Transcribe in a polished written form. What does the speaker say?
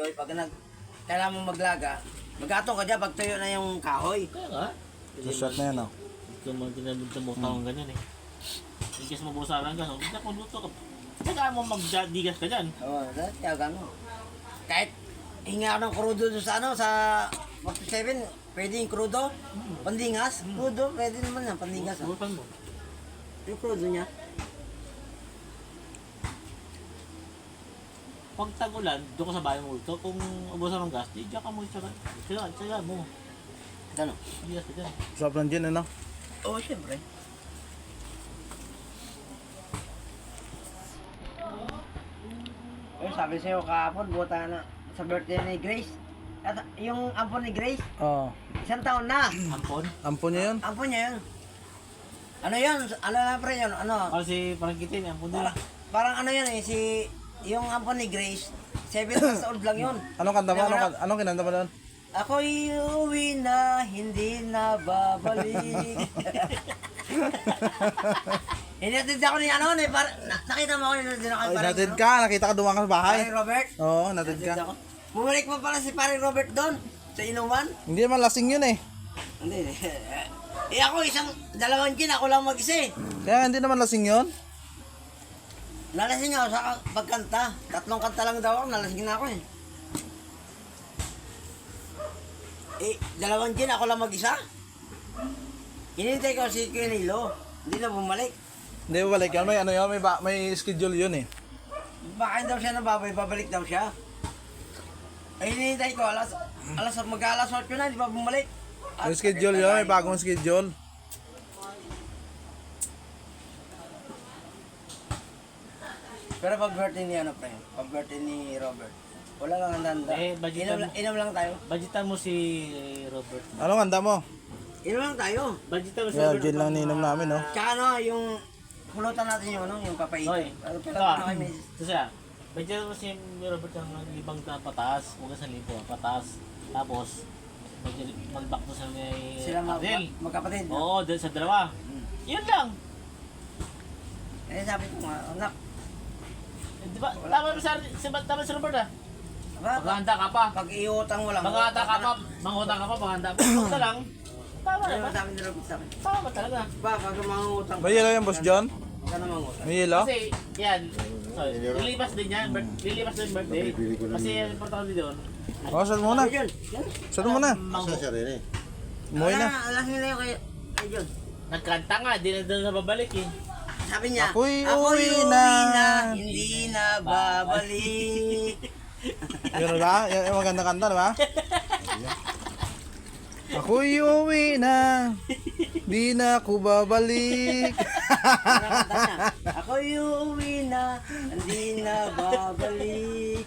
kahoy. Pag kailangan mo maglaga, magatong ka dyan pag tuyo na yung kahoy. Kaya nga. So, shot na yan, oh. Ikaw mga tinabutang ng ganyan eh. In case mabusaran ka, hindi na kung luto ka. Saka mo magdigas ka dyan. Oo, kaya gano'n. Kahit hinga ako ng krudo doon sa sa 47, pwede yung krudo, pandingas, krudo, pwede naman yan, pandingas. Subukan mo. Yung krudo niya. Pag tag-ulan, doon ka sa bahay mo ito. Kung ubusan ng gas, di dyan ka mo tsaga mo. Gano'n? Digas ka dyan. Sarap lang dyan, ano? Oo, syempre. Ayun, sabi sa'yo kahapon, buta na sa birthday ni Grace. At yung ampon ni Grace, Oo. 1 taon na. Ampon. Ampon niya yun? Ampon niya yun. Ano yun? Ano na pre yun? Ano? Kasi parang kitin, ampon din. Parang ano yun eh, yung ampon ni Grace, 7 years old lang yun. Anong kanta mo? Anong kinanta mo doon? Ako'y uuwi na, hindi na babalik. Hinatid ako ni ano, nakita mo ako yun din ako. Ay, natid ka. Nakita ka dumaan ka sa bahay. Pare Robert. Oo, natid ka. Ako. Bumalik pa pala si Pare Robert doon, sa inuman. Hindi naman lasing yun eh. Hindi. Eh ako, dalawang gin, ako lang mag-isa eh. Kaya hindi naman lasing yun. Nalasing ako sa pagkanta. 3 kanta lang daw ako, nalasing na ako eh. Eh, 2 gin, ako lang mag-isa. Hinintay ko si Kenilo. Hindi na bumalik. Hindi ba balik yan? May ano yun? May schedule yun eh. Baka daw siya nababay, babalik daw siya. Ay, hinihintay ko, mag-alas 8 na, di ba bumalik? May schedule yun. May bagong schedule. Pero pag birthday ni ano pre, pag birthday ni Robert, wala lang ang danda. Eh, budgetan mo. Inom lang tayo. Budgetan mo si Robert. Anong kanta mo? Inom lang tayo. Budgetan mo si Yeah, Robert. gin lang ninom namin, no? Tsaka ano, yung pulutan natin yung ano, yung papaitin. Hoy, Pero ito ano kay Mrs. Ito siya. Budgetan mo si Robert ng 5 na pataas. Huwag sa 1,000, pataas. Tapos, mag-back to sa may Sila Ariel. magkapatid. No? Oo, dahil sa dalawa. Yun lang. Eh sabi ko nga, anak, Eh, di ba? Tama si Robert ah. ba, Maghahanda ka pa. pag iutang mo lang. Maghahanda ka pa. Manghutang ka pa, maghahanda pa. Ito lang. Tama Ano naman. ba sabi ni Robert sa akin? Tama talaga. Ba, pag mangutang. May yelo yan, Boss John? Sana mangutang. May yelo? Kasi, yan. Sorry, lilipas din yan. Lilipas din yung birthday. Kasi yan, importante doon. Oh, shot muna. Ayun, yan. Shot muna. Umuwi na. Alas nila yung kay John. Nagkanta nga, di na doon sa babalik eh. Sabi niya, Ako'y uwi na. hindi na babalik. Yun ba? Yung maganda kanta, di ba? Ako'y uwi na. Di na ako babalik. Nakakanta niya, ako'y uuwi na, hindi na babalik.